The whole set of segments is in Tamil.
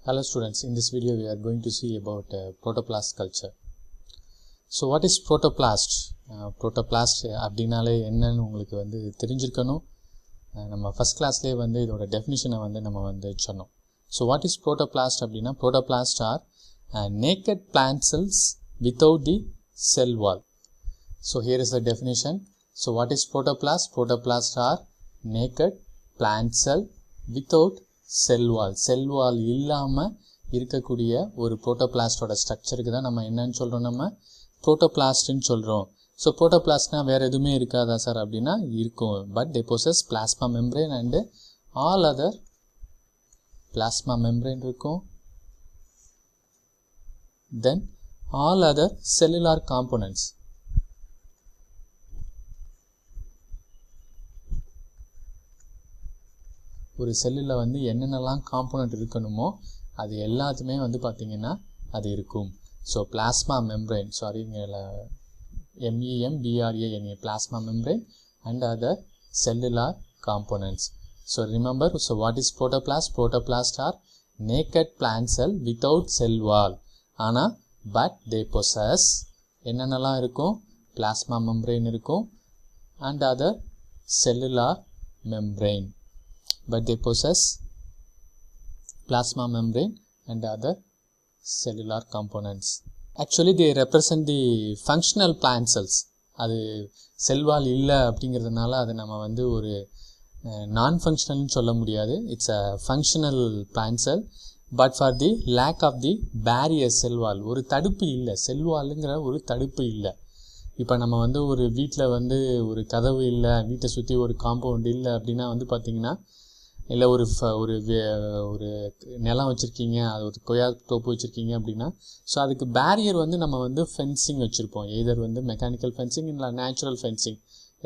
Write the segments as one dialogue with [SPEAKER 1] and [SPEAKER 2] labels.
[SPEAKER 1] Hello students, in this video we are going to see about protoplast culture. So what is protoplast? Protoplast அப்படினாலே என்னன்னு உங்களுக்கு வந்து தெரிஞ்சிருக்கணும். நம்ம ஃபர்ஸ்ட் கிளாஸ்லயே வந்து இதோட டெஃபினிஷனை வந்து நம்ம வந்து சொன்னோம். So what is protoplast அப்படினா protoplast are naked plant cells without the cell wall. So here is the definition. So what is protoplast? Protoplast are naked plant cell without cell wall இல்லாம இருக்கக்கூடிய ஒரு புரோட்டோபிளாஸ்டோட ஸ்ட்ரக்சருக்கு தான் நம்ம என்னன்னு சொல்றோம், நம்ம புரோட்டோபிளாஸ்ட்னு சொல்றோம். ஸோ புரோட்டோபிளாஸ்ட்னா வேற எதுவுமே இருக்காதா சார் அப்படின்னா இருக்கும். But they possess plasma membrane and all other plasma membrane இருக்கும். Then all other cellular components. ஒரு செல்லில் வந்து என்னென்னலாம் காம்போனன்ட் இருக்கணுமோ அது எல்லாத்துமே வந்து பார்த்திங்கன்னா அது இருக்கும். So plasma membrane, MEMBRANA plasma membrane and other cellular components. So remember, so what is protoplast? Protoplast are naked plant cell without cell wall. ஆனால் but they possess என்னென்னலாம் இருக்கும், plasma membrane இருக்கும் and other cellular membrane. But they possess plasma membrane and other cellular components. Actually they represent the functional plant cells. அது செல் வால் இல்லை அப்படிங்கிறதுனால அதை நம்ம வந்து ஒரு நான் ஃபங்க்ஷனல்னு சொல்ல முடியாது. It's a functional plant cell. But for the lack of the barrier cell wall, ஒரு தடுப்பு இல்லை, செல் வாலுங்கிற ஒரு தடுப்பு இல்லை. இப்போ நம்ம வந்து ஒரு வீட்டில் வந்து ஒரு கதவு இல்லை, வீட்டை சுற்றி ஒரு காம்பவுண்ட் இல்லை அப்படின்னா வந்து பார்த்திங்கன்னா, இல்லை ஒரு ஒரு நிலம் வச்சுருக்கீங்க, அது ஒரு கொய்யா தோப்பு வச்சுருக்கீங்க அப்படின்னா, ஸோ அதுக்கு பேரியர் வந்து நம்ம வந்து ஃபென்சிங் வச்சுருப்போம். எதர் வந்து மெக்கானிக்கல் ஃபென்சிங் இல்லை நேச்சுரல் ஃபென்சிங்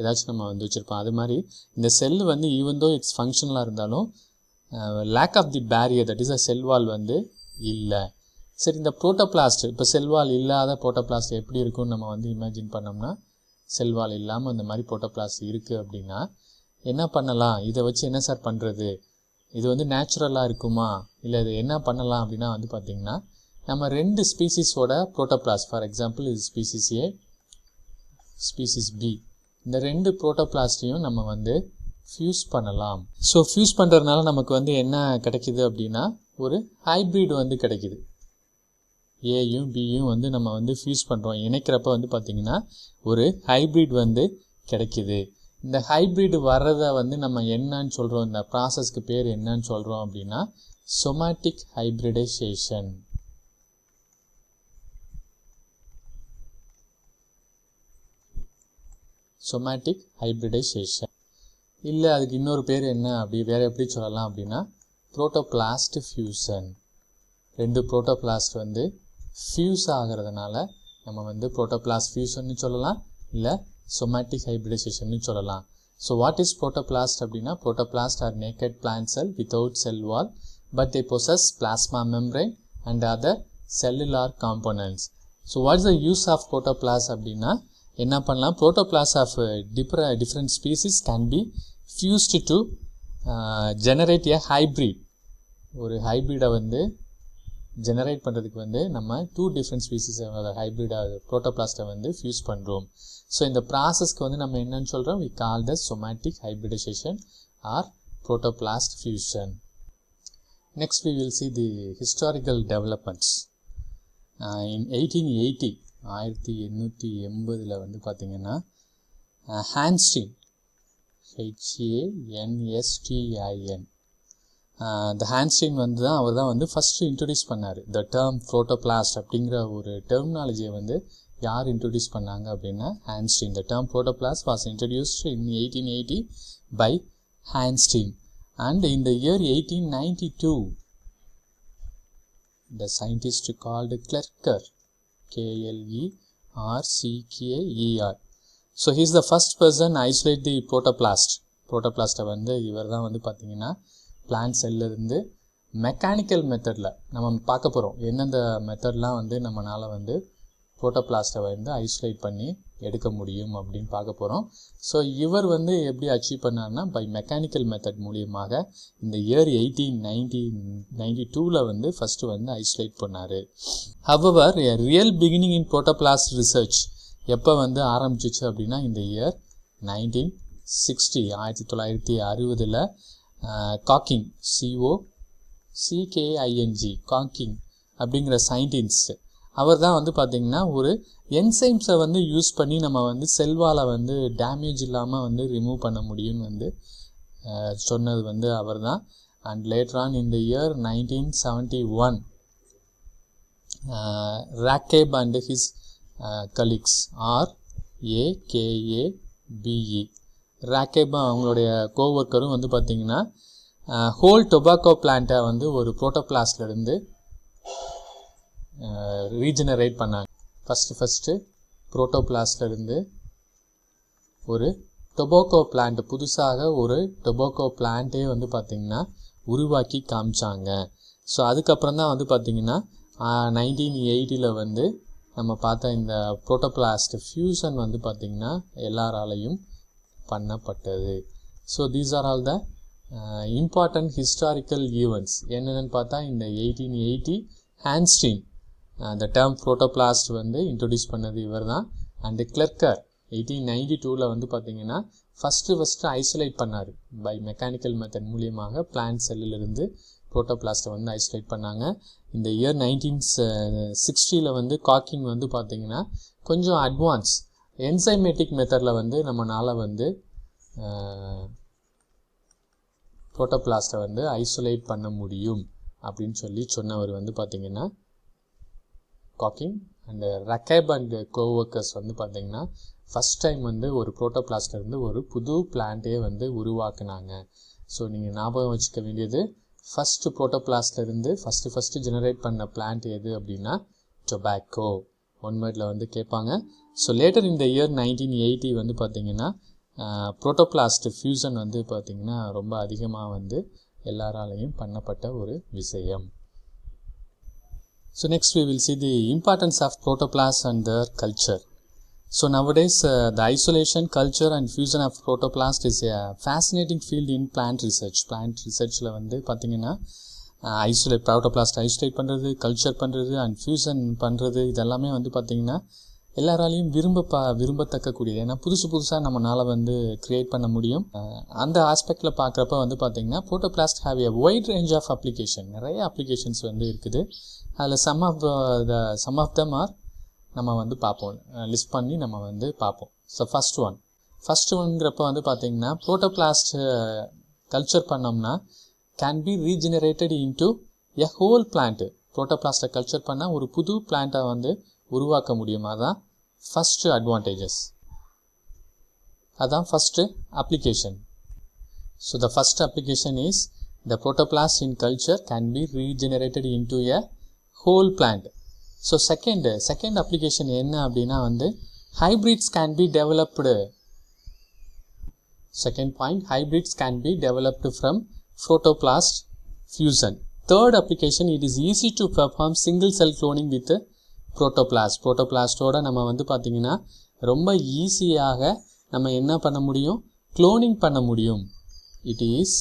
[SPEAKER 1] ஏதாச்சும் நம்ம வந்து வச்சுருப்போம். அது மாதிரி இந்த செல் வந்து ஈவன் தோ இட்ஸ் ஃபங்க்ஷனலாக இருந்தாலும் lack of the barrier, that is a cell wall வந்து இல்லை. சரி, இந்த புரோட்டோபிளாஸ்ட், இப்போ செல் வால் இல்லாத புரோட்டோபிளாஸ்ட் எப்படி இருக்கும்னு நம்ம வந்து இமேஜின் பண்ணோம்னா, செல் வால் இல்லாமல் இந்த மாதிரி புரோட்டோபிளாஸ்ட் இருக்குது அப்படின்னா என்ன பண்ணலாம், இதை வச்சு என்ன சார் பண்ணுறது, இது வந்து நேச்சுரலாக இருக்குமா, இல்லை இது என்ன பண்ணலாம் அப்படின்னா வந்து பார்த்திங்கன்னா, நம்ம ரெண்டு ஸ்பீசிஸோட புரோட்டோபிளாஸ்ட், ஃபார் எக்ஸாம்பிள் இது ஸ்பீசிஸ் ஏ, ஸ்பீசிஸ் பி, இந்த ரெண்டு புரோட்டோபிளாஸ்டையும் நம்ம வந்து ஃபியூஸ் பண்ணலாம். ஸோ ஃபியூஸ் பண்ணுறதுனால நமக்கு வந்து என்ன கிடைக்கிது அப்படின்னா, ஒரு ஹைப்ரிட் வந்து கிடைக்கிது. ஏயும் பியும் வந்து நம்ம வந்து ஃபியூஸ் பண்ணுறோம், இணைக்கிறப்ப வந்து பார்த்திங்கன்னா ஒரு ஹைப்ரிட் வந்து கிடைக்கிது. இந்த ஹைப்ரிட் வர்றதை வந்து நம்ம என்னன்னு சொல்கிறோம், இந்த ப்ராசஸ்க்கு பேர் என்னன்னு சொல்கிறோம் அப்படின்னா சொமாட்டிக் ஹைப்ரிடைசேஷன். சொமாட்டிக் ஹைப்ரிடைசேஷன் இல்லை, அதுக்கு இன்னொரு பேர் என்ன, அப்படி வேறு எப்படி சொல்லலாம் அப்படின்னா புரோட்டோபிளாஸ்ட் ஃபியூசன். ரெண்டு புரோட்டோபிளாஸ்ட் வந்து ஃபியூஸ் ஆகிறதுனால நம்ம வந்து புரோட்டோபிளாஸ்ட் ஃபியூசன்னு சொல்லலாம், இல்லை somatic hybridization னு சொல்லலாம். So what is protoplast அப்படின்னா, protoplast are naked plant cell without cell wall, but they possess plasma membrane and other cellular components. So what is the use of protoplast அப்படின்னா, என்ன பண்ணலாம், protoplast of different species can be fused to generate a hybrid. ஒரு ஹைப்ரிடை வந்து ஜெனரேட் பண்ணுறதுக்கு வந்து நம்ம டூ டிஃப்ரெண்ட் ஸ்பீசிஸ் ஹைப்ரிடாக புரோட்டோபிளாஸ்ட்டை வந்து ஃபியூஸ் பண்ணுறோம். ஸோ இந்த ப்ராசஸ்க்கு வந்து நம்ம என்னன்னு சொல்கிறோம், we call the somatic hybridization or protoplast fusion. Next we will see the historical developments. In 1880, 1880 வந்து பார்த்திங்கன்னா ஹான்ஸ்டீன், HANSTIN, இந்த ஹான்ஸ்டீன் வந்து தான் அவர் தான் வந்து ஃபஸ்ட்டு இன்ட்ரடியூஸ் பண்ணார். த டேர்ம் புரோட்டோபிளாஸ்ட் அப்படிங்கிற ஒரு டெர்மினாலஜியை வந்து யார் இன்ட்ரடியூஸ் பண்ணாங்க அப்படின்னா Hanstein. The term protoplast was introduced in 1880 by Hanstein. And in the year 1892 the scientist called Klerker, KLERCKER. So he is the first person isolate the protoplast. புரோட்டோபிளாஸ்ட்டை வந்து இவர் தான் வந்து பார்த்திங்கன்னா பிளான்ட் செல்லிருந்து மெக்கானிக்கல் மெத்தடில் நம்ம பார்க்க போகிறோம், எந்தெந்த மெத்தட்லாம் வந்து நம்மளால் வந்து புரோட்டோபிளாஸ்ட்டை வந்து ஐசோலேட் பண்ணி எடுக்க முடியும் அப்படின்னு பார்க்க போகிறோம். ஸோ இவர் வந்து எப்படி அச்சீவ் பண்ணார்னா பை மெக்கானிக்கல் மெத்தட் மூலியமாக இந்த இயர் 1892 வந்து ஃபஸ்ட்டு வந்து ஐசோலேட் பண்ணார். However a real beginning in protoplast research எப்போ வந்து ஆரம்பிச்சிச்சு அப்படின்னா இந்த இயர் 1960 காக்கிங் காக்கிங் அப்படிங்கிற சயின்டிஸ்ட் அவர் தான் வந்து பார்த்திங்கன்னா ஒரு என்சைம்ஸை வந்து யூஸ் பண்ணி நம்ம வந்து செல்வாலை வந்து டேமேஜ் இல்லாமல் வந்து ரிமூவ் பண்ண முடியும்னு வந்து சொன்னது வந்து அவர் தான். அண்ட் லேட்டர் ஆன் இந்த year 1971 Rakabe and his colleagues RAKABE Rakabe அவங்களுடைய கோவொர்க்கரும் வந்து பார்த்திங்கன்னா ஹோல் டொபாக்கோ பிளான்ட்டை வந்து ஒரு புரோட்டோபிளாஸ்ட்லேருந்து ரீஜெனரேட் பண்ணாங்க. ஃபஸ்ட்டு புரோட்டோபிளாஸ்ட்லேருந்து ஒரு டொபாக்கோ பிளான்ட் புதுசாக ஒரு டொபாக்கோ பிளான்ட்டே வந்து பார்த்திங்கன்னா உருவாக்கி காமிச்சாங்க. ஸோ அதுக்கப்புறம் தான் வந்து பார்த்திங்கன்னா 1980 வந்து நம்ம பார்த்த இந்த புரோட்டோபிளாஸ்ட் ஃபியூஷன் வந்து பார்த்திங்கன்னா எல்லாராலையும் பண்ணப்பட்டது. So these are all the important historical events. என்னென்னு பார்த்தா இந்த 1880 ஹான்ஸ்டீன் the term protoplast வந்து இன்ட்ரடியூஸ் பண்ணது இவர் தான். அண்டு கிளர்க்கர் 1892 வந்து பார்த்திங்கன்னா ஃபஸ்ட்டு ஐசோலேட் பண்ணார் பை மெக்கானிக்கல் மெத்தட் மூலியமாக பிளான்ட் செல்லிலிருந்து புரோட்டோபிளாஸ்ட்டை வந்து ஐசோலேட் பண்ணாங்க. இந்த இயர் 1960 வந்து காக்கிங் வந்து பார்த்திங்கன்னா கொஞ்சம் அட்வான்ஸ் என்சைமேட்டிக் மெத்தடில் வந்து நம்மளால் வந்து புரோட்டோபிளாஸ்ட்டை வந்து ஐசோலேட் பண்ண முடியும் அப்படின்னு சொல்லி சொன்னவர் வந்து பார்த்திங்கன்னா காக்கிங். அண்ட் ரக்கேப் அண்ட் கோவொர்க்கர்ஸ் வந்து பார்த்திங்கன்னா ஃபஸ்ட் டைம் வந்து ஒரு புரோட்டோபிளாஸ்ட்லேருந்து ஒரு புது பிளான்ட்டே வந்து உருவாக்குனாங்க. ஸோ நீங்கள் ஞாபகம் வச்சுக்க வேண்டியது ஃபஸ்ட்டு புரோட்டோபிளாஸ்ட்லேருந்து ஃபஸ்ட்டு ஜெனரேட் பண்ண பிளான்ட் எது அப்படின்னா டொபாக்கோ. ஒன் வேர்டில் வந்து கேட்பாங்க. ஸோ லேட்டர் இந்த இயர் 1980 வந்து பார்த்திங்கன்னா புரோட்டோபிளாஸ்ட் ஃபியூஷன் வந்து பார்த்திங்கன்னா ரொம்ப அதிகமாக வந்து எல்லாராலையும் பண்ணப்பட்ட ஒரு விஷயம். So next we will see the importance of protoplasts and their culture. So nowadays the isolation, culture and fusion of protoplast is a fascinating field in plant research. Plant researchல வந்து பார்த்தீங்கன்னா protoplast isolate பண்ணுறது, கல்ச்சர் பண்ணுறது அண்ட் ஃபியூசன் பண்ணுறது இதெல்லாமே வந்து பார்த்திங்கன்னா எல்லாராலையும் விரும்பத்தக்கக்கூடியது. ஏன்னா புதுசாக நம்மளால் வந்து க்ரியேட் பண்ண முடியும். அந்த ஆஸ்பெக்டில் பார்க்குறப்ப வந்து பார்த்திங்கன்னா protoplast have a wide range of application. நிறைய அப்ளிகேஷன்ஸ் வந்து இருக்குது. அதில் சம் ஆஃப் தம் ஆர் நம்ம வந்து பார்ப்போம், லிஸ்ட் பண்ணி நம்ம வந்து பார்ப்போம். ஸோ ஃபஸ்ட் ஒன்ங்கிறப்ப வந்து பார்த்திங்கன்னா புரோட்டோபிளாஸ்ட் கல்ச்சர் பண்ணோம்னா can be regenerated into a whole plant. புரோட்டோபிளாஸ்ட்டை கல்ச்சர் பண்ணால் ஒரு புது பிளான்ட்டை வந்து உருவாக்க முடியும். அதான் ஃபஸ்ட்டு அட்வான்டேஜஸ், அதான் first application. So the first application is the protoplast in culture can be regenerated into a whole plant. So second application என்ன அப்படின்னா வந்து hybrids can be developed. Second point, hybrids can be developed from protoplast fusion. Third application, it is easy to perform single cell cloning with புரோட்டோபிளாஸ்டோட நம்ம வந்து பார்த்திங்கன்னா ரொம்ப ஈஸியாக நம்ம என்ன பண்ண முடியும், க்ளோனிங் பண்ண முடியும். It is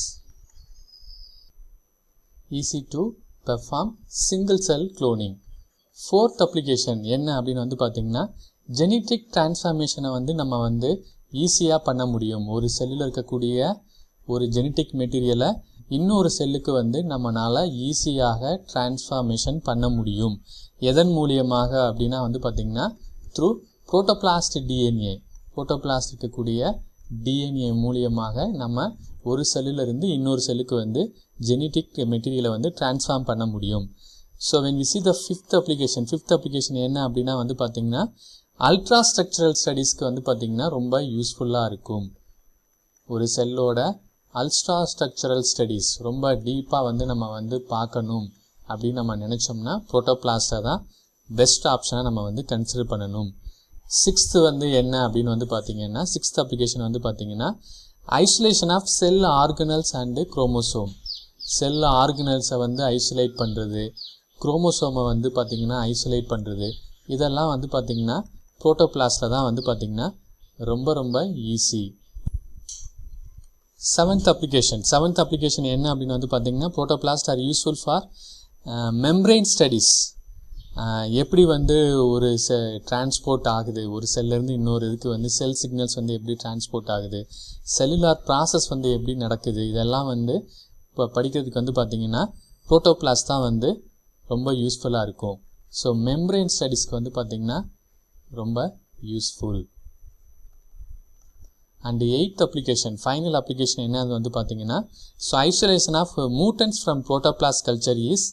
[SPEAKER 1] easy to perform single cell cloning. Fourth application என்ன அப்படின்னு வந்து பார்த்திங்கன்னா ஜெனட்டிக் டிரான்ஸ்ஃபார்மேஷனை வந்து நம்ம வந்து ஈஸியாக பண்ண முடியும். ஒரு செல்லில் இருக்கக்கூடிய ஒரு ஜெனட்டிக் மெட்டீரியலை இன்னொரு செல்லுக்கு வந்து நம்மளால் ஈஸியாக டிரான்ஸ்ஃபார்மேஷன் பண்ண முடியும். எதன் மூலியமாக அப்படின்னா வந்து பார்த்திங்கன்னா த்ரூ புரோட்டோபிளாஸ்ட் டிஎன்ஏ. புரோட்டோபிளாஸ்ட் இருக்கக்கூடிய டிஎன்ஏ மூலியமாக நம்ம ஒரு செல்லிலிருந்து இன்னொரு செல்லுக்கு வந்து ஜெனட்டிக் மெட்டீரியலை வந்து டிரான்ஸ்ஃபார்ம் பண்ண முடியும். So when we see the fifth application என்ன அப்படின்னா வந்து பார்த்திங்கன்னா அல்ட்ரா ஸ்ட்ரக்சரல் ஸ்டடீஸ்க்கு வந்து பார்த்திங்கன்னா ரொம்ப யூஸ்ஃபுல்லாக இருக்கும். ஒரு செல்லோட அல்ட்ரா ஸ்ட்ரக்சரல் ஸ்டடீஸ் ரொம்ப டீப்பாக வந்து நம்ம வந்து பார்க்கணும் அப்படின்னு நம்ம நினச்சோம்னா புரோட்டோபிளாஸ்ட்டை தான் பெஸ்ட் ஆப்ஷனாக நம்ம வந்து கன்சிடர் பண்ணணும். சிக்ஸ்த்து வந்து என்ன அப்படின்னு வந்து பார்த்திங்கன்னா சிக்ஸ்த் அப்ளிகேஷன் வந்து பார்த்திங்கன்னா isolation of cell organelles and chromosome. Cell ஆர்கனல்ஸை வந்து ஐசோலேட் பண்ணுறது, குரோமோசோமை வந்து பார்த்திங்கன்னா ஐசோலேட் பண்ணுறது, இதெல்லாம் வந்து பார்த்திங்கன்னா புரோட்டோபிளாஸ்டில் தான் வந்து பார்த்திங்கன்னா ரொம்ப ஈஸி. செவன்த் அப்ளிகேஷன் என்ன அப்படின்னு வந்து பார்த்திங்கன்னா protoplast R useful for membrane studies. எப்படி வந்து ஒரு டிரான்ஸ்போர்ட் ஆகுது, ஒரு செல்லேருந்து இன்னொரு இதுக்கு வந்து செல் சிக்னல்ஸ் வந்து எப்படி டிரான்ஸ்போர்ட் ஆகுது, செல்லுலார் ப்ராசஸ் வந்து எப்படி நடக்குது, இதெல்லாம் வந்து இப்போ படிக்கிறதுக்கு வந்து பார்த்திங்கன்னா புரோட்டோபிளாஸ்ட் தான் வந்து ரொம்ப யூஸ்ஃபுல்லாக இருக்கும். ஸோ மெம்பரைன் ஸ்டடீஸ்க்கு வந்து பார்த்திங்கன்னா ரொம்ப useful. And eighth application, final application என்னது வந்து பார்த்திங்கன்னா so isolation of mutants from protoplast culture is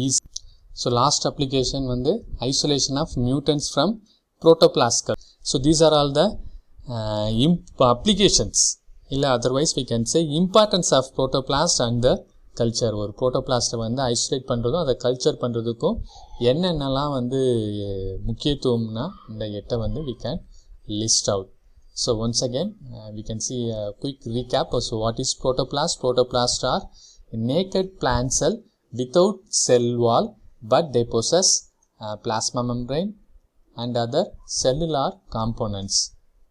[SPEAKER 1] easy. So last application வந்து isolation of mutants from protoplasm culture. So these are all the applications. இல்ல otherwise we can say importance of protoplast and the culture. ஒரு புரோட்டோபிளாஸ்ட்டை வந்து ஐசோலேட் பண்ணுறதும் அதை கல்ச்சர் பண்ணுறதுக்கும் என்னென்னலாம் வந்து முக்கியத்துவம்னா இந்த 8 வந்து we can list out. So once again we can see a quick recap. So what is protoplast? Protoplast are naked plant cell without cell wall, but they possess plasma membrane and other cellular components.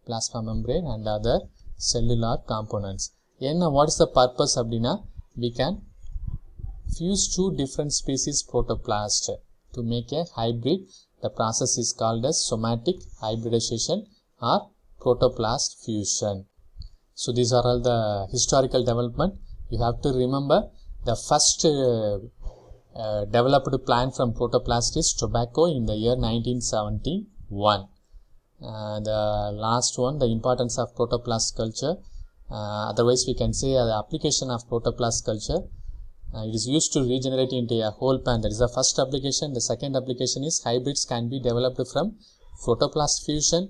[SPEAKER 1] Plasma membrane and other cellular components. What is the purpose abdina? We can fuse two different species protoplast to make a hybrid. The process is called as somatic hybridization or protoplast fusion. So these are all the historical development. You have to remember the first developed plant from protoplast is tobacco in the year 1971. The last one, the importance of protoplast culture. Otherwise we can say the application of protoplast culture. It is used to regenerate into a whole plant. That is the first application. The second application is hybrids can be developed from protoplast fusion.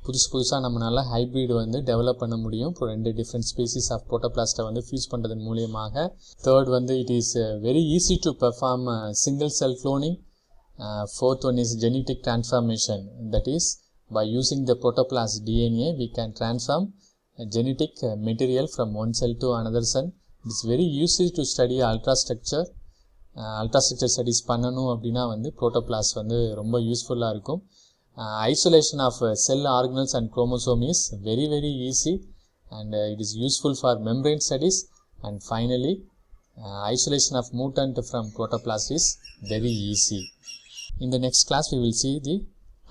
[SPEAKER 1] புதுசாக நம்மளால் ஹைப்ரிட் வந்து டெவலப் பண்ண முடியும். இப்போ 2 டிஃப்ரெண்ட் ஸ்பீசிஸ் ஆஃப் புரோட்டோபிளாஸ்ட்டை வந்து ஃபியூஸ் பண்ணுறதன் மூலியமாக. தேர்ட் வந்து it is very easy to perform single sell cloning. Fourth one is genetic transformation. That is by using the protoplast DNA we can transform genetic material from one cell to another cell. It is very easy to study ultrastructure studies பண்ணணும் அப்படின்னா வந்து புரோட்டோபிளாஸ்ட் வந்து ரொம்ப யூஸ்ஃபுல்லாக இருக்கும். Isolation of cell organelles and chromosome is very easy, and it is useful for membrane studies. And finally isolation of mutant from protoplast is very easy. In the next class we will see the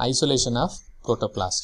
[SPEAKER 1] isolation of protoplast.